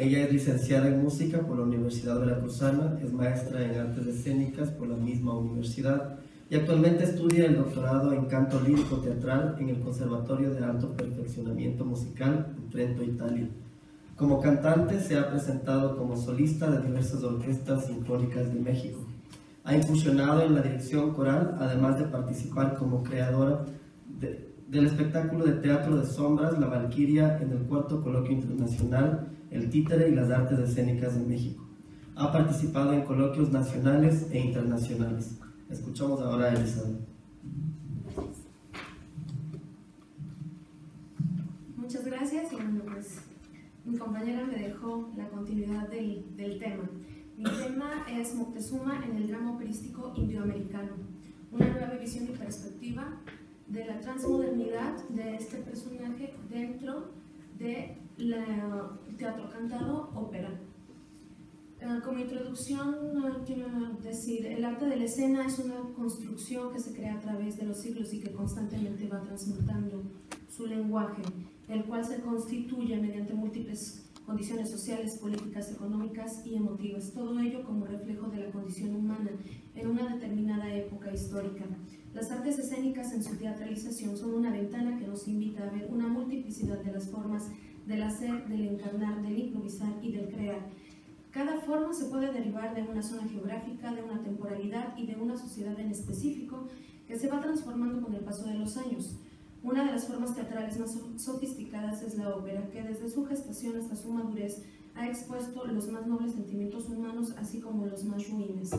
Ella es licenciada en música por la Universidad Veracruzana, es maestra en artes escénicas por la misma universidad y actualmente estudia el doctorado en canto lírico teatral en el Conservatorio de Alto Perfeccionamiento Musical en Trento, Italia. Como cantante se ha presentado como solista de diversas orquestas sinfónicas de México. Ha incursionado en la dirección coral, además de participar como creadora del espectáculo de teatro de sombras La Valquiria en el Cuarto Coloquio Internacional El Títere y las Artes Escénicas de México. Ha participado en coloquios nacionales e internacionales. Escuchamos ahora a Elizabeth. Muchas gracias. Y bueno, pues mi compañera me dejó la continuidad del tema. Mi tema es Moctezuma en el drama operístico indioamericano, una nueva visión y perspectiva de la transmodernidad de este personaje dentro del teatro cantado, ópera. Como introducción, quiero decir, el arte de la escena es una construcción que se crea a través de los siglos y que constantemente va transmutando su lenguaje, el cual se constituye mediante múltiples condiciones sociales, políticas, económicas y emotivas, todo ello como reflejo de la condición humana en una determinada época histórica. Las artes escénicas en su teatralización son una ventana que nos invita a ver una multiplicidad de las formas del hacer, del encarnar, del improvisar y del crear. Cada forma se puede derivar de una zona geográfica, de una temporalidad y de una sociedad en específico que se va transformando con el paso de los años. Una de las formas teatrales más sofisticadas es la ópera, que desde su gestación hasta su madurez ha expuesto los más nobles sentimientos humanos, así como los más ruines.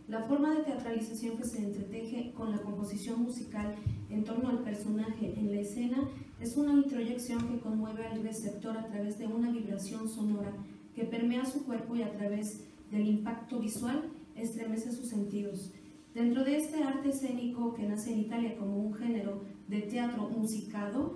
La forma de teatralización que se entreteje con la composición musical en torno al personaje en la escena es una introyección que conmueve al receptor a través de una vibración sonora que permea su cuerpo y a través del impacto visual estremece sus sentidos. Dentro de este arte escénico que nace en Italia como un género de teatro musicado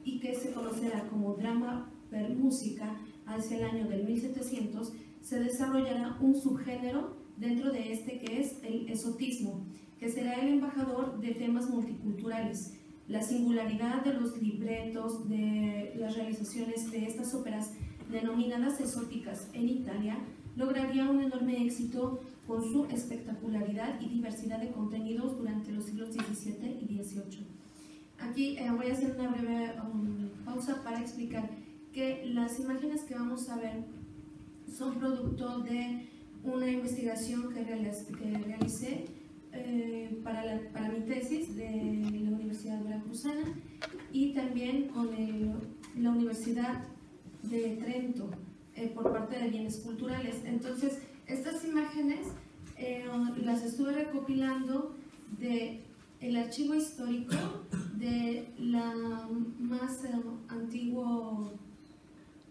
y que se conocerá como drama per musica hacia el año del 1700, se desarrollará un subgénero dentro de este que es el esotismo, que será el embajador de temas multiculturales. La singularidad de los libretos, de las realizaciones de estas óperas denominadas exóticas en Italia, lograría un enorme éxito con su espectacularidad y diversidad de contenidos durante los siglos XVII y XVIII. Aquí voy a hacer una breve pausa para explicar que las imágenes que vamos a ver son producto de una investigación que realicé para mi tesis de la Universidad Veracruzana y también con la Universidad de Trento por parte de Bienes Culturales. Entonces, estas imágenes las estuve recopilando del archivo histórico de la más antigua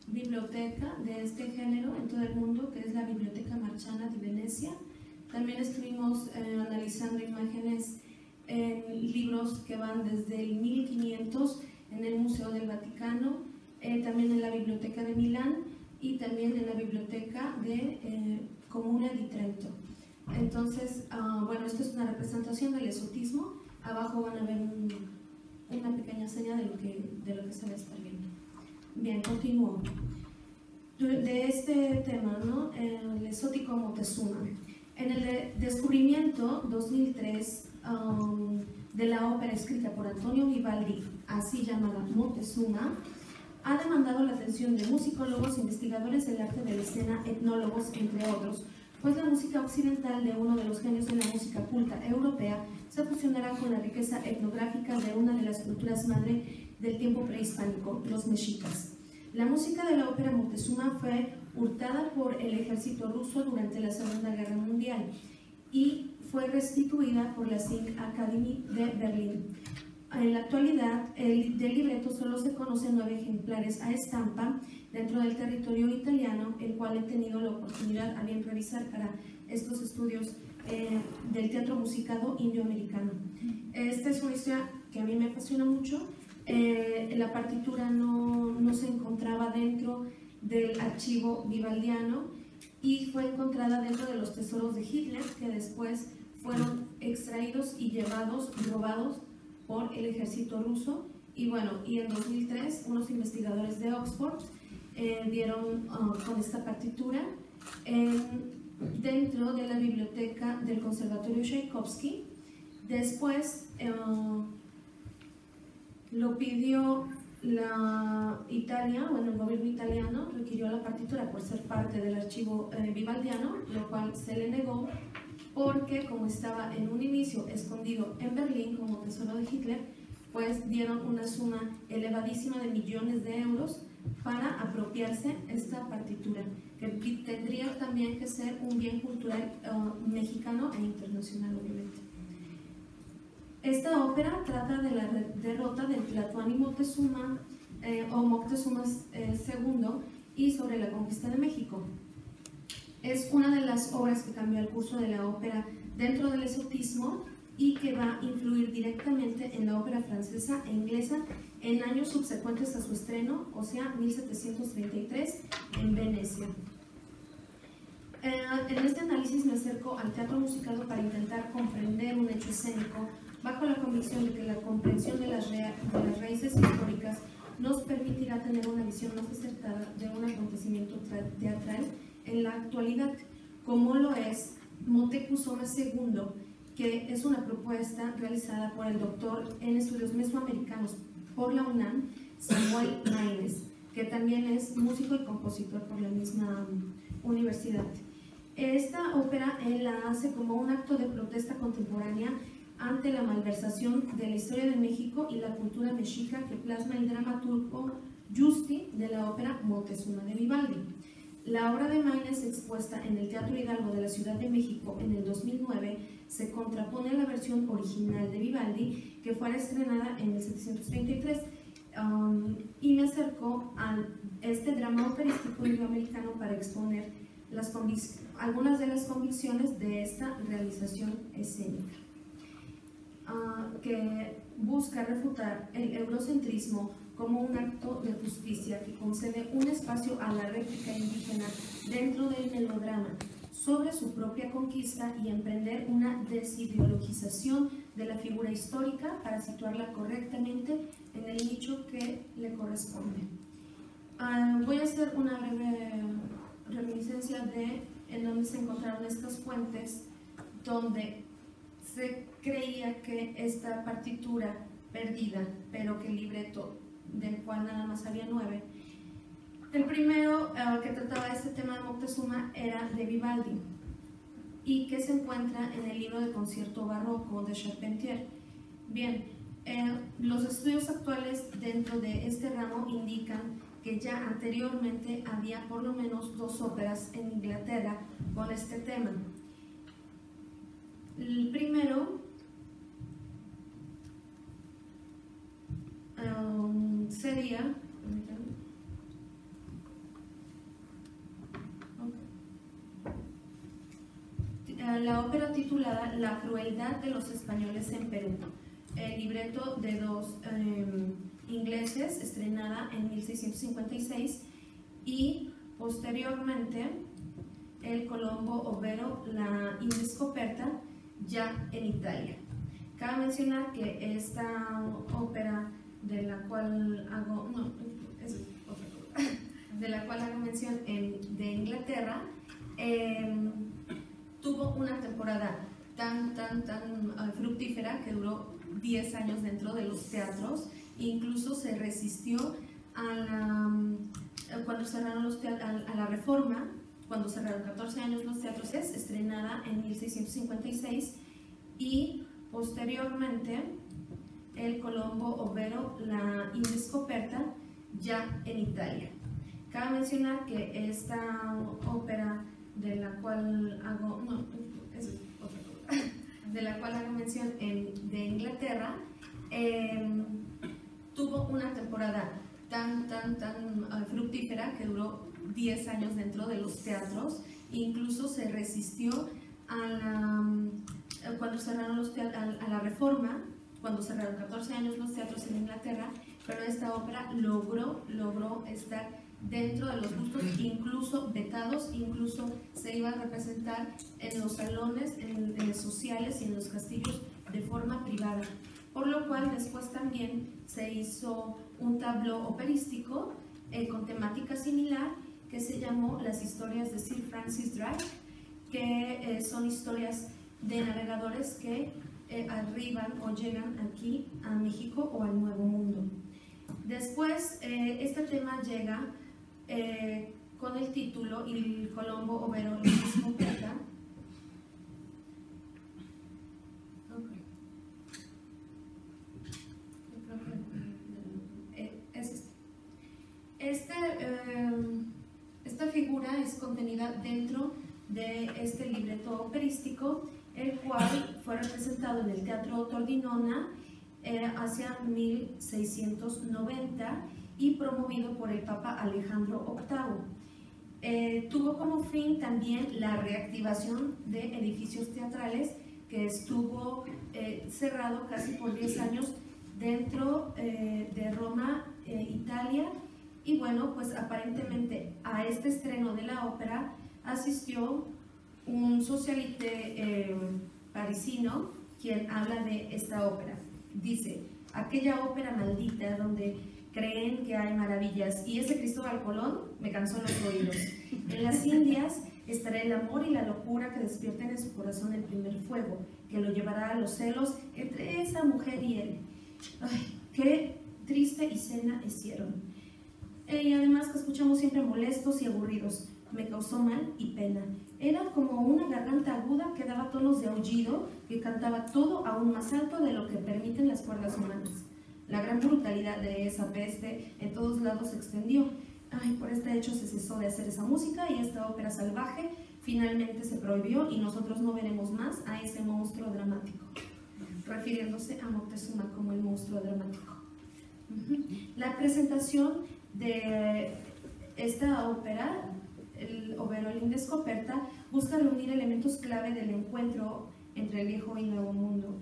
biblioteca de este género en todo el mundo, que es la Biblioteca Marciana de Venecia. También estuvimos analizando imágenes en libros que van desde el 1500 en el Museo del Vaticano, también en la Biblioteca de Milán y también en la Biblioteca de Comuna di Trento. Entonces, bueno, esta es una representación del esotismo. Abajo van a ver una pequeña seña de lo que se va a estar viendo. Bien, continúo. De este tema, ¿no? El exótico Moctezuma. En el descubrimiento 2003 de la ópera escrita por Antonio Vivaldi, así llamada Moctezuma, ha demandado la atención de musicólogos, investigadores del arte de la escena, etnólogos, entre otros, pues la música occidental de uno de los genios de la música culta europea se fusionará con la riqueza etnográfica de una de las culturas madre del tiempo prehispánico, los mexicas. La música de la ópera Moctezuma fue hurtada por el ejército ruso durante la Segunda Guerra Mundial y fue restituida por la Sing Academy de Berlín. En la actualidad, del libreto solo se conocen 9 ejemplares a estampa dentro del territorio italiano, el cual he tenido la oportunidad a bien revisar para estos estudios del teatro musicado indioamericano. Esta es una historia que a mí me apasiona mucho. La partitura no se encontraba dentro del archivo vivaldiano y fue encontrada dentro de los tesoros de Hitler, que después fueron extraídos y robados por el ejército ruso. Y bueno, y en 2003 unos investigadores de Oxford dieron con esta partitura dentro de la biblioteca del Conservatorio Tchaikovsky. Después lo pidió Italia, bueno, el gobierno italiano requirió la partitura por ser parte del archivo vivaldiano, lo cual se le negó porque, como estaba en un inicio escondido en Berlín como tesoro de Hitler, pues dieron una suma elevadísima de millones de euros para apropiarse esta partitura, que tendría también que ser un bien cultural mexicano e internacional, obviamente. Esta ópera trata de la derrota del Tlatoani Moctezuma o Moctezuma II y sobre la conquista de México. Es una de las obras que cambió el curso de la ópera dentro del esotismo y que va a influir directamente en la ópera francesa e inglesa en años subsecuentes a su estreno, o sea, 1733 en Venecia. En este análisis me acerco al teatro musicado para intentar comprender un hecho escénico bajo la convicción de que la comprensión de las raíces históricas nos permitirá tener una visión más acertada de un acontecimiento teatral en la actualidad, como lo es Moctezuma II, que es una propuesta realizada por el doctor en estudios mesoamericanos por la UNAM, Samuel Maines, que también es músico y compositor por la misma universidad. Esta ópera él la hace como un acto de protesta contemporánea ante la malversación de la historia de México y la cultura mexica que plasma el dramaturgo Giusti de la ópera Moctezuma de Vivaldi. La obra de Maines, expuesta en el Teatro Hidalgo de la Ciudad de México en el 2009, se contrapone a la versión original de Vivaldi, que fue estrenada en 1733, y me acerco a este drama operístico iberoamericano para exponer algunas de las convicciones de esta realización escénica, que busca refutar el eurocentrismo como un acto de justicia que concede un espacio a la réplica indígena dentro del melodrama sobre su propia conquista y emprender una desideologización de la figura histórica para situarla correctamente en el nicho que le corresponde. Voy a hacer una breve reminiscencia de en donde se encontraron estas fuentes, donde se creía que esta partitura perdida, pero que el libreto, del cual nada más había 9, el primero que trataba este tema de Moctezuma era de Vivaldi y que se encuentra en el libro de concierto barroco de Charpentier. Bien, los estudios actuales dentro de este ramo indican que ya anteriormente había por lo menos 2 óperas en Inglaterra con este tema. El primero sería la ópera titulada La crueldad de los españoles en Perú, el libreto de 2 ingleses, estrenada en 1656, y posteriormente el Colombo Overo, la Indescoperta, ya en Italia. Cabe mencionar que esta ópera de la cual hago mención de Inglaterra, tuvo una temporada tan fructífera que duró 10 años dentro de los teatros. Incluso se resistió cuando cerraron a la Reforma, cuando cerraron 14 años los teatros. Es estrenada en 1656 y posteriormente el Colombo Overo, la Indescoperta, ya en Italia. Cabe mencionar que esta ópera de la cual hago mención de Inglaterra, tuvo una temporada tan fructífera que duró 10 años dentro de los teatros. Incluso se resistió cuando cerraron a la Reforma, cuando cerraron 14 años los teatros en Inglaterra, pero esta ópera logró estar dentro de los gustos, incluso vetados, incluso se iba a representar en los salones, en los sociales y en los castillos de forma privada, por lo cual después también se hizo un tableau operístico con temática similar que se llamó Las historias de Sir Francis Drake, que son historias de navegadores que arriban o llegan aquí a México o al Nuevo Mundo. Después, este tema llega con el título Il Colombo ovvero l'Escopeta. Esta figura es contenida dentro de este libreto operístico, el cual fue representado en el Teatro Tordinona hacia 1690 y promovido por el Papa Alejandro VIII. Tuvo como fin también la reactivación de edificios teatrales que estuvo cerrado casi por 10 años dentro de Roma, Italia, y bueno, pues aparentemente a este estreno de la ópera asistió un socialite parisino quien habla de esta ópera. Dice: aquella ópera maldita donde creen que hay maravillas y ese Cristóbal Colón me cansó los oídos. En las Indias estará el amor y la locura que despierten en su corazón el primer fuego, que lo llevará a los celos entre esa mujer y él. Ay, qué triste escena hicieron. Y además que escuchamos siempre molestos y aburridos. Me causó mal y pena. Era como una garganta aguda que daba tonos de aullido, que cantaba todo aún más alto de lo que permiten las cuerdas humanas. La gran brutalidad de esa peste en todos lados se extendió. Ay, por este hecho se cesó de hacer esa música y esta ópera salvaje finalmente se prohibió y nosotros no veremos más a ese monstruo dramático, refiriéndose a Moctezuma como el monstruo dramático. La presentación de esta ópera, el Ovvero l'Escopeta, busca reunir elementos clave del encuentro entre el viejo y nuevo mundo,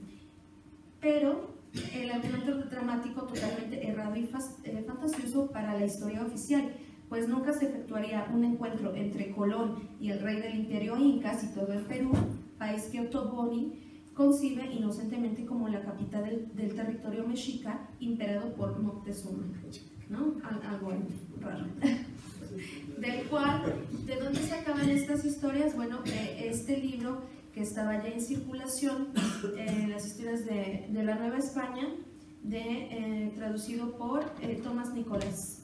pero el argumento dramático totalmente errado y fantasioso para la historia oficial, pues nunca se efectuaría un encuentro entre Colón y el rey del imperio inca situado en Perú, país que Otto Boni concibe inocentemente como la capital del territorio mexica imperado por Moctezuma, ¿no? Algo raro. ¿De dónde se acaban estas historias? Bueno, este libro que estaba ya en circulación, las historias de la Nueva España, traducido por Tomás Nicolás,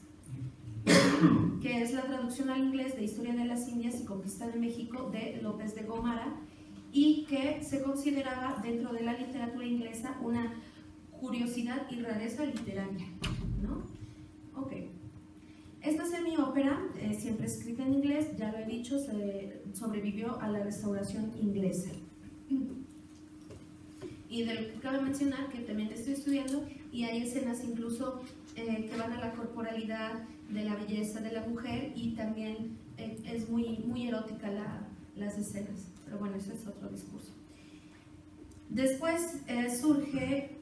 que es la traducción al inglés de Historia de las Indias y Conquista de México de López de Gomara, y que se consideraba dentro de la literatura inglesa una curiosidad y rareza literaria, ¿no? Ok. Esta semiópera, siempre escrita en inglés, ya lo he dicho, sobrevivió a la restauración inglesa. Y de lo que cabe mencionar, que también estoy estudiando, y hay escenas incluso que van a la corporalidad de la belleza de la mujer, y también es muy, muy erótica las escenas. Pero bueno, ese es otro discurso. Después surge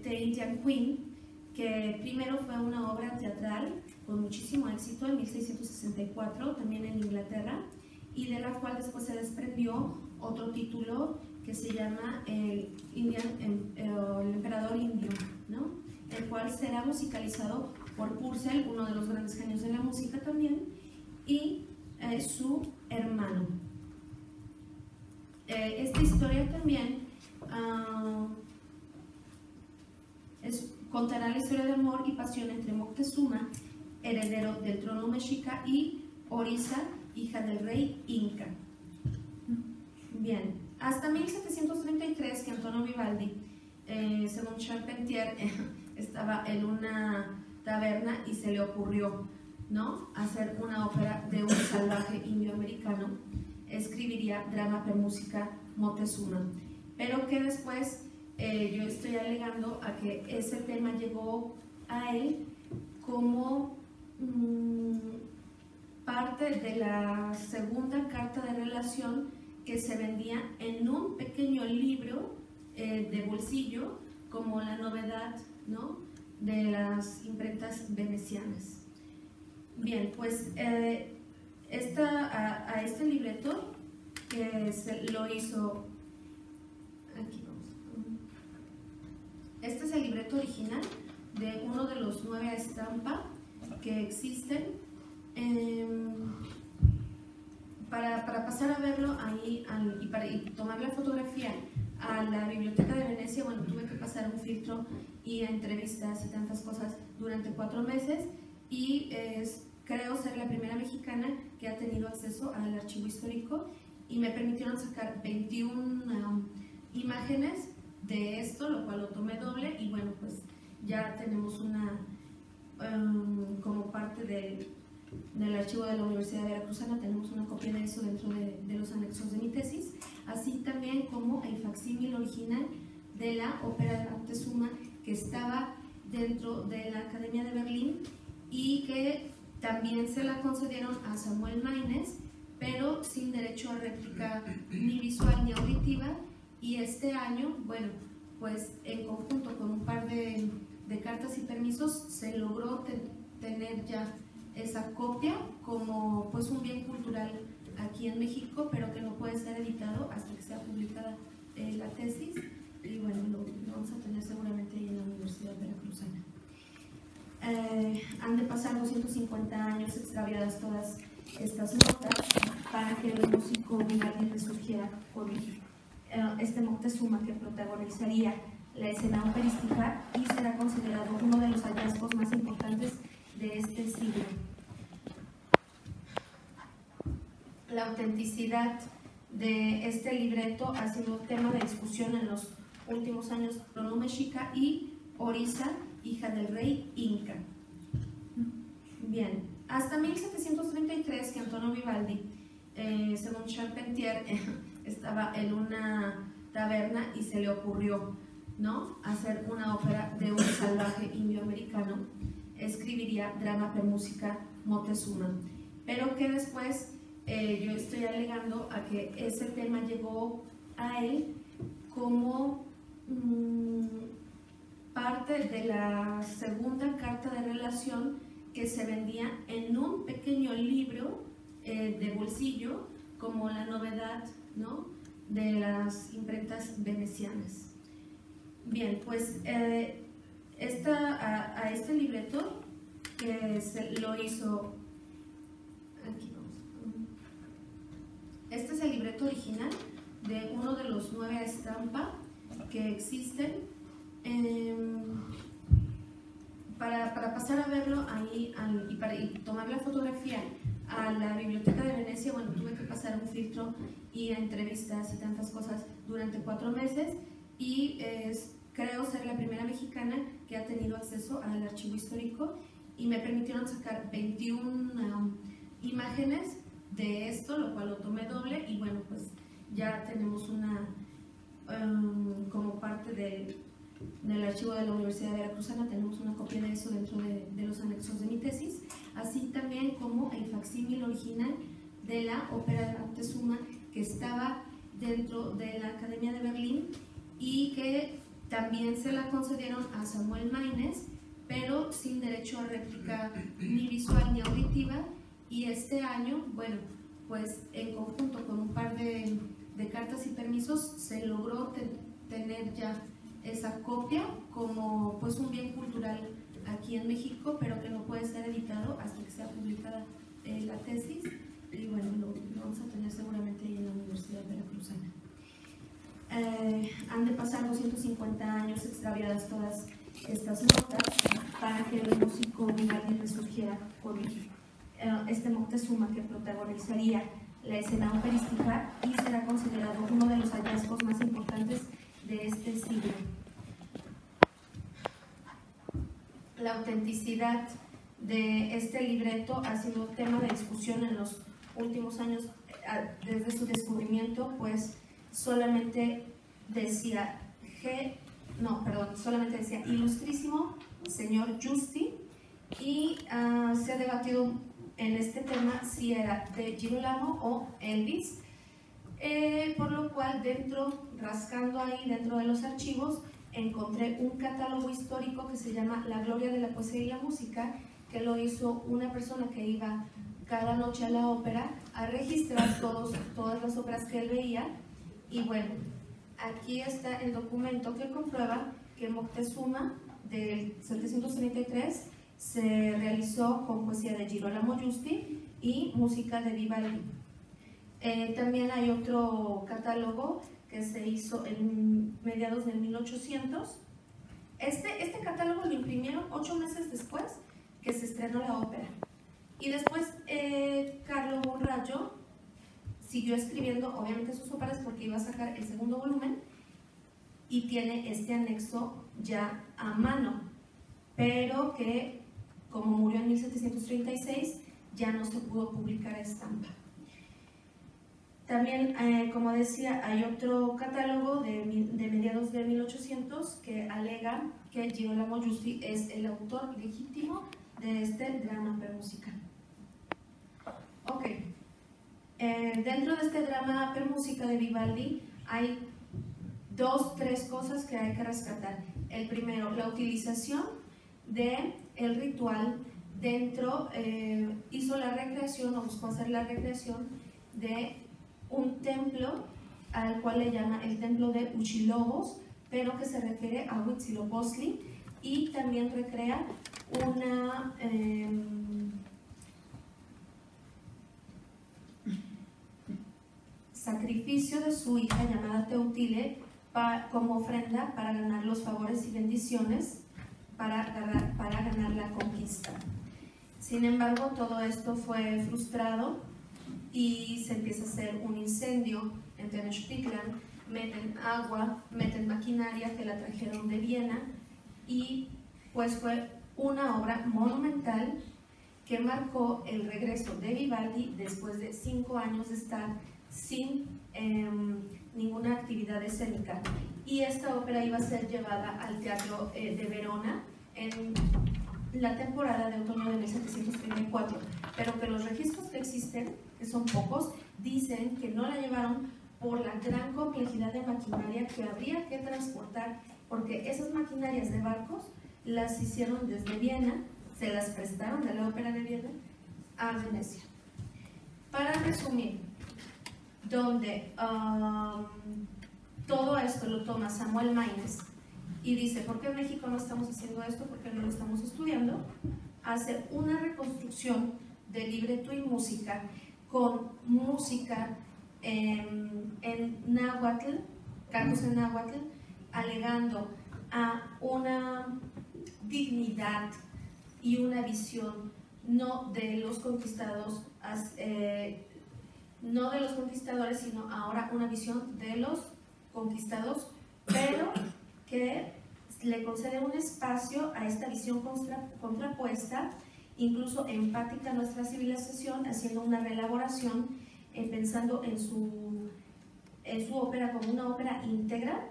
The Indian Queen, que primero fue una obra teatral con muchísimo éxito en 1664, también en Inglaterra, y de la cual después se desprendió otro título que se llama el Emperador Indio, ¿no? El cual será musicalizado por Purcell, uno de los grandes genios de la música también, y su hermano. Esta historia también contará la historia de amor y pasión entre Moctezuma, heredero del trono mexica, y Orisa, hija del rey inca. Bien, hasta 1733, que Antonio Vivaldi, según Charpentier, estaba en una taberna y se le ocurrió, ¿no?, hacer una ópera de un salvaje indioamericano, escribiría drama per música Moctezuma, pero que después yo estoy alegando a que ese tema llegó a él como parte de la segunda carta de relación que se vendía en un pequeño libro de bolsillo, como la novedad, ¿no?, de las imprentas venecianas. Bien, pues a este libreto que lo hizo, aquí vamos, este es el libreto original de uno de los 9 a estampa que existen. Para pasar a verlo ahí y tomar la fotografía a la Biblioteca de Venecia, bueno, tuve que pasar un filtro y entrevistas y tantas cosas durante 4 meses y creo ser la primera mexicana que ha tenido acceso al archivo histórico y me permitieron sacar 21 imágenes de esto, lo cual lo tomé doble y bueno, pues ya tenemos una, como parte del archivo de la Universidad Veracruzana, tenemos una copia de eso dentro de los anexos de mi tesis, así también como el facsímil original de la ópera de Moctezuma que estaba dentro de la Academia de Berlín y que también se la concedieron a Samuel Maines, pero sin derecho a réplica ni visual ni auditiva, y este año, bueno, pues en conjunto con un par de cartas y permisos se logró tener ya esa copia como pues un bien cultural aquí en México, pero que no puede ser editado hasta que sea publicada la tesis, y bueno, lo vamos a tener seguramente ahí en la Universidad Veracruzana. Han de pasar 250 años extraviadas todas estas notas para que el músico Vivaldi resurgiera con este Moctezuma que protagonizaría la escena operística y será considerado uno de los hallazgos más importantes de este siglo. La autenticidad de este libreto ha sido tema de discusión en los últimos años. Pronú Mexica y Orisa, hija del rey Inca. Bien, hasta 1733 que Antonio Vivaldi, según Charpentier, estaba en una taberna y se le ocurrió, ¿no?, hacer una ópera de un salvaje indioamericano, escribiría Drama per Musica Moctezuma, pero que después yo estoy alegando a que ese tema llegó a él como parte de la segunda carta de relación que se vendía en un pequeño libro de bolsillo, como la novedad, ¿no?, de las imprentas venecianas. Bien, pues a este libreto que lo hizo, aquí vamos, este es el libreto original de uno de los 9 a estampa que existen. Para pasar a verlo ahí y tomar la fotografía a la Biblioteca de Venecia, bueno, tuve que pasar un filtro y entrevistas y tantas cosas durante 4 meses y creo ser la primera mexicana que ha tenido acceso al archivo histórico y me permitieron sacar 21 imágenes de esto, lo cual lo tomé doble y bueno, pues ya tenemos una, como parte del archivo de la Universidad Veracruzana, tenemos una copia de eso dentro de los anexos de mi tesis, así también como el facsímil original de la ópera de Moctezuma que estaba dentro de la Academia de Berlín y que también se la concedieron a Samuel Maines, pero sin derecho a réplica ni visual ni auditiva, y este año, bueno, pues en conjunto con un par de cartas y permisos se logró tener ya esa copia como pues un bien cultural aquí en México, pero que no puede ser editado hasta que sea publicada la tesis, y bueno, lo vamos a tener seguramente ahí en la Universidad Veracruzana. Han de pasar 250 años extraviadas todas estas notas para que el músico Vivaldi resurgiera con este Moctezuma que protagonizaría la escena operística y será considerado uno de los hallazgos más importantes de este siglo. La autenticidad de este libreto ha sido tema de discusión en los últimos años. Desde su descubrimiento, pues solamente decía solamente decía Ilustrísimo Señor Giusti, y se ha debatido en este tema si era de Girolamo o Elvis, por lo cual rascando ahí dentro de los archivos encontré un catálogo histórico que se llama La Gloria de la Poesía y la Música, que lo hizo una persona que iba cada noche a la ópera a registrar todas las óperas que él veía. Y bueno, aquí está el documento que comprueba que Moctezuma del 733 se realizó con poesía de Girolamo Giusti y música de Vivaldi. También hay otro catálogo que se hizo en mediados del 1800. Este catálogo lo imprimieron 8 meses después que se estrenó la ópera. Y después Carlo Bonraggio siguió escribiendo, obviamente, sus óperas porque iba a sacar el segundo volumen y tiene este anexo ya a mano, pero que, como murió en 1736, ya no se pudo publicar a estampa. También, como decía, hay otro catálogo de mediados de 1800 que alega que Girolamo Giusti es el autor legítimo de este drama per musica. Ok, dentro de este drama per musica de Vivaldi hay 2-3 cosas que hay que rescatar. El primero, la utilización del ritual dentro, hizo la recreación o buscó hacer la recreación de un templo al cual le llama el templo de Huitzilopochtli, pero que se refiere a Huitzilopochtli, y también recrea una sacrificio de su hija llamada Teutile como ofrenda para ganar los favores y bendiciones para ganar la conquista. Sin embargo, todo esto fue frustrado y se empieza a hacer un incendio en Tenochtitlan. Meten agua, meten maquinaria que la trajeron de Viena, y pues fue una obra monumental que marcó el regreso de Vivaldi después de 5 años de estar sin ninguna actividad escénica. Y esta ópera iba a ser llevada al Teatro de Verona en la temporada de otoño de 1734, pero que los registros que existen, que son pocos, dicen que no la llevaron por la gran complejidad de maquinaria que habría que transportar, porque esas maquinarias de barcos las hicieron desde Viena, se las prestaron de la ópera de Viena a Venecia. Para resumir, donde todo esto lo toma Samuel Maines y dice: ¿por qué en México no estamos haciendo esto? ¿Por qué no lo estamos estudiando? Hace una reconstrucción de libreto y música, con música en náhuatl, cantos en náhuatl, alegando a una dignidad y una visión no de los conquistados, no de los conquistadores, sino ahora una visión de los conquistados, pero que le concede un espacio a esta visión contrapuesta, incluso empática a nuestra civilización, haciendo una reelaboración, pensando en su ópera como una ópera íntegra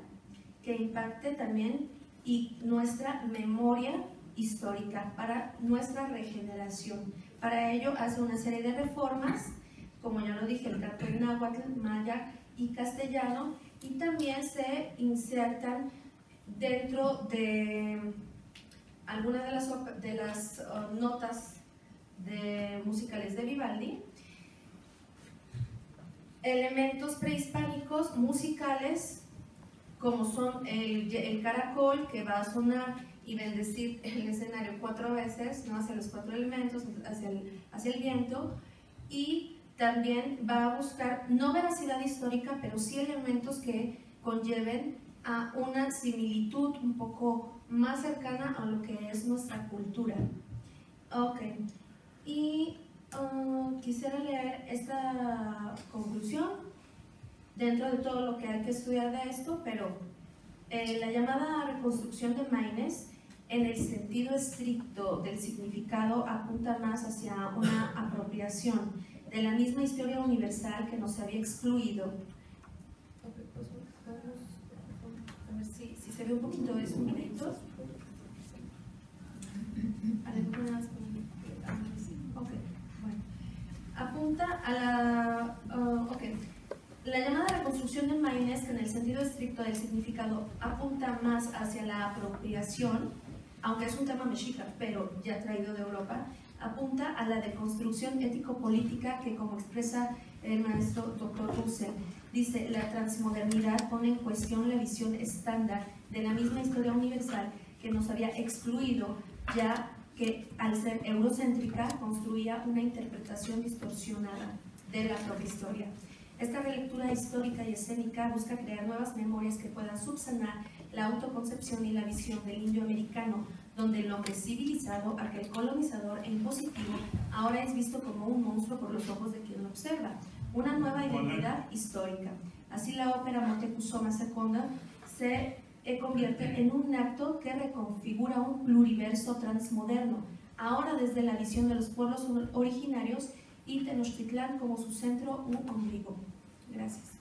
que impacte también y nuestra memoria histórica para nuestra regeneración. Para ello hace una serie de reformas, como ya lo dije, el canto en náhuatl, maya y castellano, y también se insertan dentro de algunas de las notas musicales de Vivaldi elementos prehispánicos musicales, como son el caracol, que va a sonar y bendecir el escenario 4 veces, ¿no? Hacia los 4 elementos, hacia el viento, y también va a buscar no veracidad histórica, pero sí elementos que conlleven a una similitud un poco más cercana a lo que es nuestra cultura. Ok, y quisiera leer esta conclusión dentro de todo lo que hay que estudiar de esto, pero la llamada reconstrucción de Maines, en el sentido estricto del significado, apunta más hacia una apropiación de la misma historia universal que nos había excluido. Okay, pues vamos a ver si se ve un poquito de sus minutos. Okay, bueno. Apunta a la... La llamada reconstrucción de Maines, que en el sentido estricto del significado apunta más hacia la apropiación, aunque es un tema mexica, pero ya traído de Europa, apunta a la deconstrucción ético-política que, como expresa el maestro Dr. Russell, dice: la transmodernidad pone en cuestión la visión estándar de la misma historia universal que nos había excluido ya que al ser eurocéntrica construía una interpretación distorsionada de la propia historia. Esta relectura histórica y escénica busca crear nuevas memorias que puedan subsanar la autoconcepción y la visión del indio americano, donde el hombre civilizado, aquel colonizador e impositivo, ahora es visto como un monstruo por los ojos de quien lo observa, una nueva identidad histórica. Así la ópera Motecuzoma II se convierte en un acto que reconfigura un pluriverso transmoderno, ahora desde la visión de los pueblos originarios y Tenochtitlán como su centro u ombligo. Gracias.